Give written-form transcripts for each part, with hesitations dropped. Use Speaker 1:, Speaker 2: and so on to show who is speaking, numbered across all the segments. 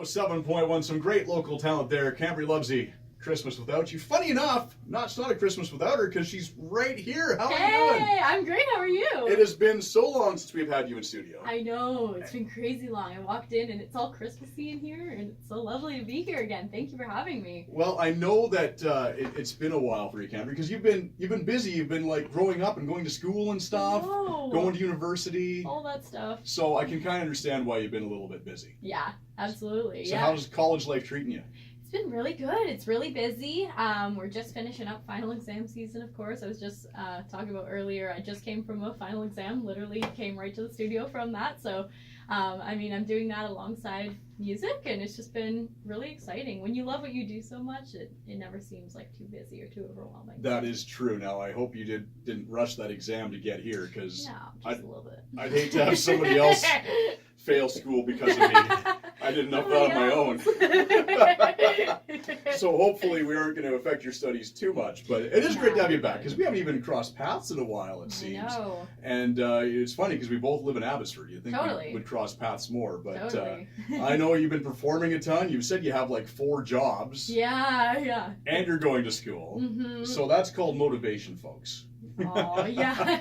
Speaker 1: 107.1, some great local talent there. Cambree Lovesy, Christmas Without You. Funny enough, it's not a Christmas without her because she's right here. How are you doing?
Speaker 2: Hey, I'm great. How are you?
Speaker 1: It has been so long since we've had you in studio.
Speaker 2: I know. It's been crazy long. I walked in and it's all Christmassy in here and it's so lovely to be here again. Thank you for having me.
Speaker 1: Well, I know that it's been a while for you, Cambree, because you've been busy. You've been like growing up and going to school and stuff, going to university.
Speaker 2: All that stuff.
Speaker 1: So I can kind of understand why you've been a little bit busy.
Speaker 2: Yeah, absolutely.
Speaker 1: So how's college life treating you?
Speaker 2: It's been really good. It's really busy. We're just finishing up final exam season, of course. I was just talking about earlier, I just came from a final exam, literally came right to the studio from that. So, I'm doing that alongside music, and it's just been really exciting. When you love what you do so much, it never seems like too busy or too overwhelming.
Speaker 1: That is true. Now, I hope you didn't rush that exam to get here, because
Speaker 2: a little bit.
Speaker 1: I'd hate to have somebody else fail school because of me. I did enough on my own. So hopefully we aren't going to affect your studies too much. But it is great to have you back, because we haven't even crossed paths in a while, it seems.
Speaker 2: I know.
Speaker 1: And it's funny because we both live in Abbotsford. You'd think we would cross paths more. But I know you've been performing a ton. You said you have like 4 jobs.
Speaker 2: Yeah.
Speaker 1: And you're going to school.
Speaker 2: Mm-hmm.
Speaker 1: So that's called motivation, folks.
Speaker 2: Oh, yeah.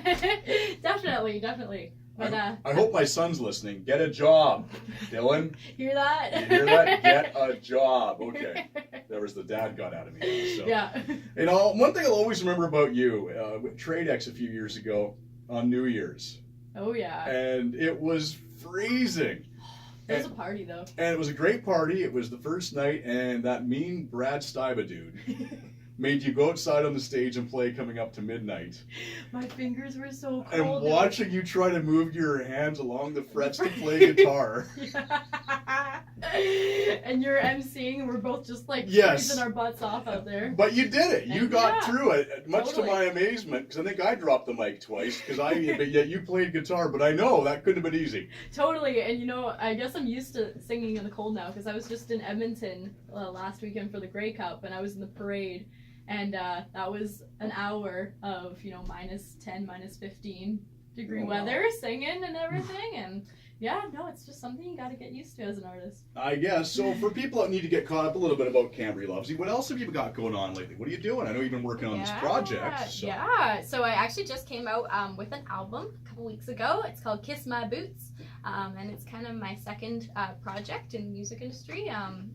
Speaker 2: Definitely. But,
Speaker 1: I hope my son's listening. Get a job, Dylan.
Speaker 2: Hear that?
Speaker 1: You hear that? Get a job. Okay. There was the dad got out of me. So.
Speaker 2: Yeah.
Speaker 1: One thing I'll always remember about you, with TradeX a few years ago on New Year's.
Speaker 2: Oh, yeah.
Speaker 1: And it was freezing.
Speaker 2: It was a party, though.
Speaker 1: And it was a great party. It was the first night, and that mean Brad Stuyba dude made you go outside on the stage and play coming up to midnight.
Speaker 2: My fingers were so cold.
Speaker 1: And watching you try to move your hands along the frets to play guitar.
Speaker 2: And you're emceeing, and we're both just like freezing our butts off out there.
Speaker 1: But you did it. You got through it, much to my amazement, because I think I dropped the mic twice, but yet you played guitar. But I know that couldn't have been easy.
Speaker 2: Totally. And I guess I'm used to singing in the cold now, because I was just in Edmonton last weekend for the Grey Cup, and I was in the parade. And that was an hour of, -10, -15 degree weather, singing and everything. And it's just something you got to get used to as an artist. I guess.
Speaker 1: So for people that need to get caught up a little bit about Cambree Lovesy, what else have you got going on lately? What are you doing? I know you've been working on this project. So.
Speaker 2: Yeah. So I actually just came out with an album a couple weeks ago. It's called Kiss My Boots. And it's kind of my second project in the music industry. And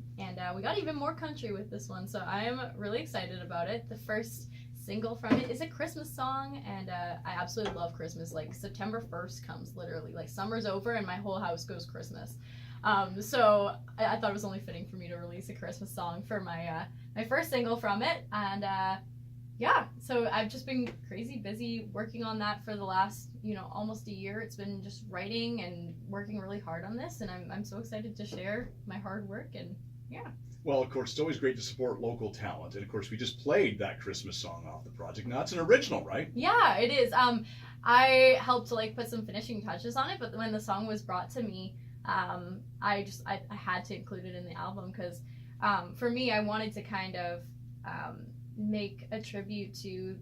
Speaker 2: we got even more country with this one, so I am really excited about it. The first single from it is a Christmas song, and I absolutely love Christmas. Like, September 1st comes, literally. Like, summer's over and my whole house goes Christmas. So I thought it was only fitting for me to release a Christmas song for my my first single from it. And so I've just been crazy busy working on that for the last, almost a year. It's been just writing and working really hard on this, and I'm so excited to share my hard work. And
Speaker 1: well, of course, it's always great to support local talent. And of course, we just played that Christmas song off the project. Now, it's an original, right?
Speaker 2: Yeah, it is. I helped to put some finishing touches on it, but when the song was brought to me, I had to include it in the album, because for me, I wanted to kind of make a tribute to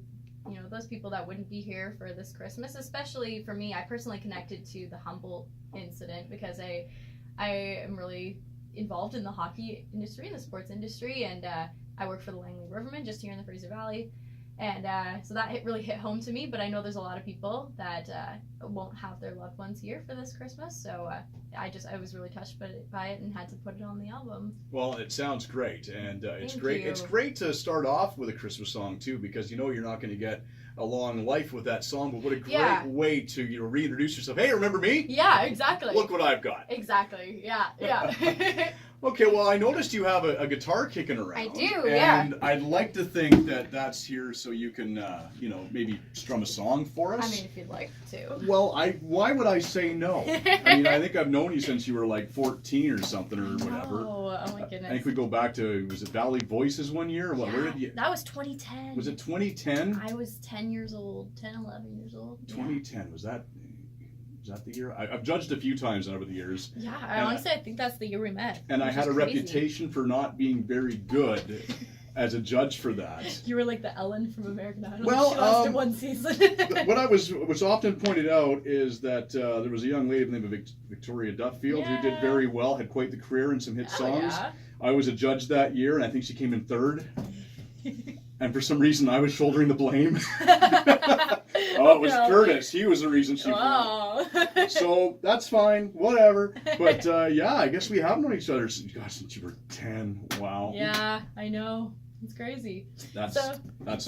Speaker 2: those people that wouldn't be here for this Christmas. Especially for me, I personally connected to the Humboldt incident, because I am really involved in the hockey industry, the sports industry, and I work for the Langley Rivermen just here in the Fraser Valley, and so that really hit home to me. But I know there's a lot of people that won't have their loved ones here for this Christmas, so I was really touched by it and had to put it on the album.
Speaker 1: Well, it sounds great, and it's great. It's great to start off with a Christmas song too, because you're not going to get a long life with that song, but what a great way to reintroduce yourself. Hey, remember me?
Speaker 2: Yeah, exactly.
Speaker 1: Look what I've got.
Speaker 2: Exactly. Yeah.
Speaker 1: Okay, well, I noticed you have a guitar kicking around.
Speaker 2: I do,
Speaker 1: and I'd like to think that that's here so you can, maybe strum a song for us.
Speaker 2: I mean, if you'd like to.
Speaker 1: Well, why would I say no? I think I've known you since you were like 14 or something or whatever.
Speaker 2: Oh my goodness.
Speaker 1: I think we go back to, was it Valley Voices one year? Or what?
Speaker 2: Yeah, that was 2010.
Speaker 1: Was it 2010?
Speaker 2: I was 10 years old, 10, 11 years old.
Speaker 1: 2010, was that the year? I've judged a few times over the years.
Speaker 2: Yeah, honestly, I think that's the year we met.
Speaker 1: And I had a reputation for not being very good as a judge for that.
Speaker 2: You were like the Ellen from American Idol.
Speaker 1: Well,
Speaker 2: she lasted one season.
Speaker 1: What was often pointed out is that there was a young lady named Victoria Duffield who did very well, had quite the career and some hit songs.
Speaker 2: Yeah.
Speaker 1: I was a judge that year, and I think she came in third. And for some reason, I was shouldering the blame. Oh, it was Curtis. He was the reason she won. So that's fine, whatever. But yeah, I guess we have known each other since you were 10. Wow.
Speaker 2: Yeah, I know. It's crazy.
Speaker 1: That's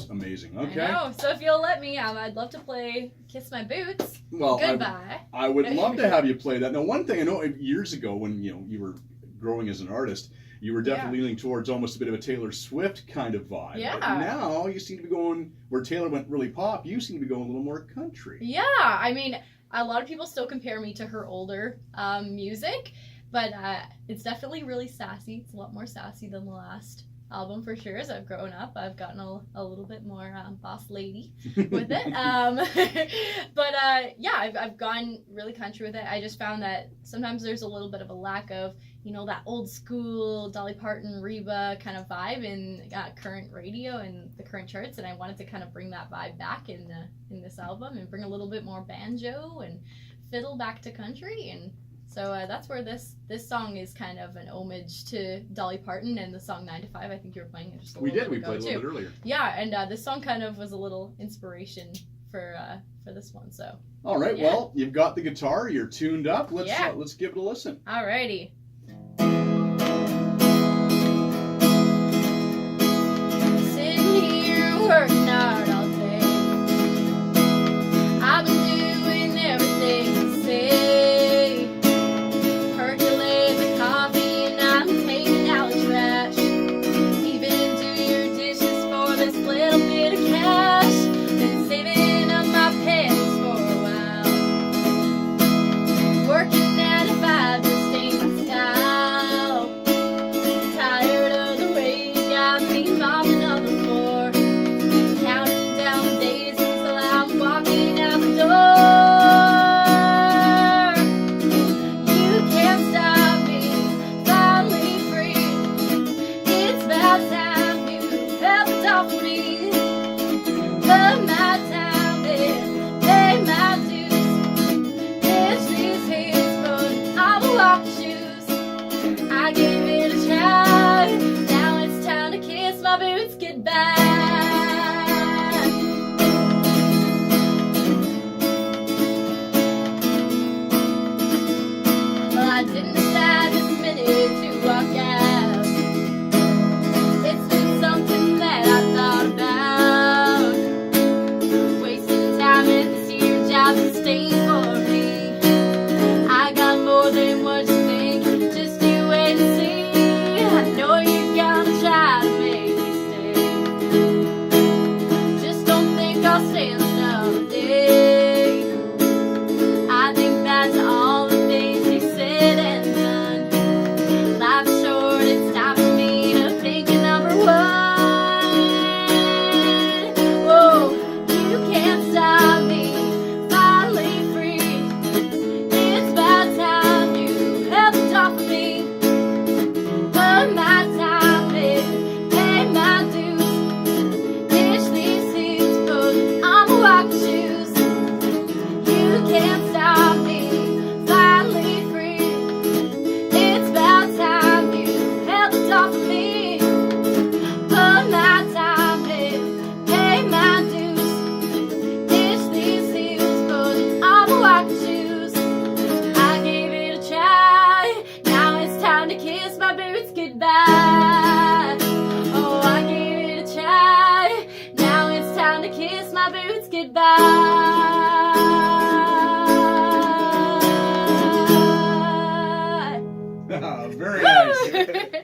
Speaker 1: amazing. Okay.
Speaker 2: I know. So if you'll let me, I'd love to play "Kiss My Boots."
Speaker 1: Well,
Speaker 2: goodbye.
Speaker 1: I would love to have you play that. Now, one thing I know years ago when you were growing as an artist, you were definitely leaning towards almost a bit of a Taylor Swift kind of vibe.
Speaker 2: Yeah.
Speaker 1: But now you seem to be going where Taylor went really pop. You seem to be going a little more country.
Speaker 2: Yeah, I mean, a lot of people still compare me to her older music, but it's definitely really sassy. It's a lot more sassy than the last album for sure. As I've grown up, I've gotten a little bit more boss lady with it. But yeah, I've gone really country with it. I just found that sometimes there's a little bit of a lack of, that old school Dolly Parton, Reba kind of vibe in current radio and the current charts, and I wanted to kind of bring that vibe back in this album and bring a little bit more banjo and fiddle back to country. And so that's where this song is kind of an homage to Dolly Parton and the song 9 to 5. I think you were playing it just a little bit ago.
Speaker 1: We played a little bit earlier.
Speaker 2: Yeah, and this song kind of was a little inspiration for this one. So.
Speaker 1: All right, well, you've got the guitar, you're tuned up. Let's give it a listen.
Speaker 2: Alrighty. Sitting here working hard all day. I've been doing everything to say. Percolate the coffee and I'm taking out the trash. Even do your dishes for this little bit of cash. Been saving up my pennies for a while. Working 9 to 5 to stay my style. Tired of the way you got me mopping up the floor. Counting down the days until I'm walking out the door. You can't stop me, finally free. It's about time you helped off me. Love my time, babe, pay my dues. Ditch these heels, but I will walk the shoes. I gave it a try, now it's time to kiss my boots goodbye. Well, I didn't decide this minute to walk out. It's been something that I thought about. Wasting time at this year job to stay for me. I got more than what you think, just you wait and see. I know you're gonna try to make me stay. Just don't think I'll stay another day. I think that's all the things you said and done. Life's short, it's time for me to pick a number one. Whoa, you can't stop me, finally free. It's about time you helped off of me. Put my time in, pay my dues. Ditch these things, but I'ma walk the shoes. You can't stop me, finally free. It's about time you helped off of me. Put my time in, pay my dues. Ditch these heels, but I'ma walk the shoes. I gave it a try, now it's time to kiss my boots goodbye. Oh, I gave it a try, now it's time to kiss my boots goodbye.
Speaker 1: Very nice.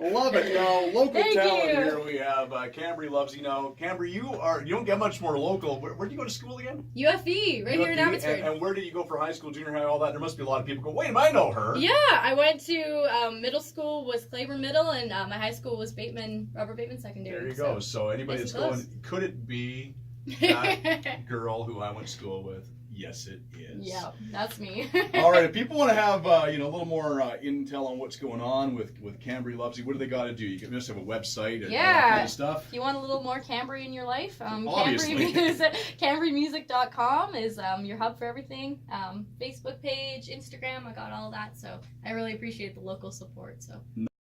Speaker 1: Love it. Now, local
Speaker 2: Thank
Speaker 1: talent
Speaker 2: you.
Speaker 1: here we have Cambree Lovesy. Now, Cambree, you don't get much more local. Where did you go to school again?
Speaker 2: UFE, right here in
Speaker 1: UFE?
Speaker 2: Abbotsford.
Speaker 1: And where did you go for high school, junior high, all that? There must be a lot of people go, wait, I know her.
Speaker 2: Yeah, I went to middle school was Claiborne Middle, and my high school was Robert Bateman Secondary.
Speaker 1: There you go. So anybody that's going, could it be that girl who I went to school with? Yes, it is.
Speaker 2: Yeah, that's me.
Speaker 1: All right, if people want to have a little more intel on what's going on with Cambree Lovesy, what do they got to do? You must have a website and all that kind of stuff.
Speaker 2: If you want a little more Cambree in your life,
Speaker 1: Obviously.
Speaker 2: CambreeMusic.com is your hub for everything. Facebook page, Instagram, I got all that. So I really appreciate the local support. So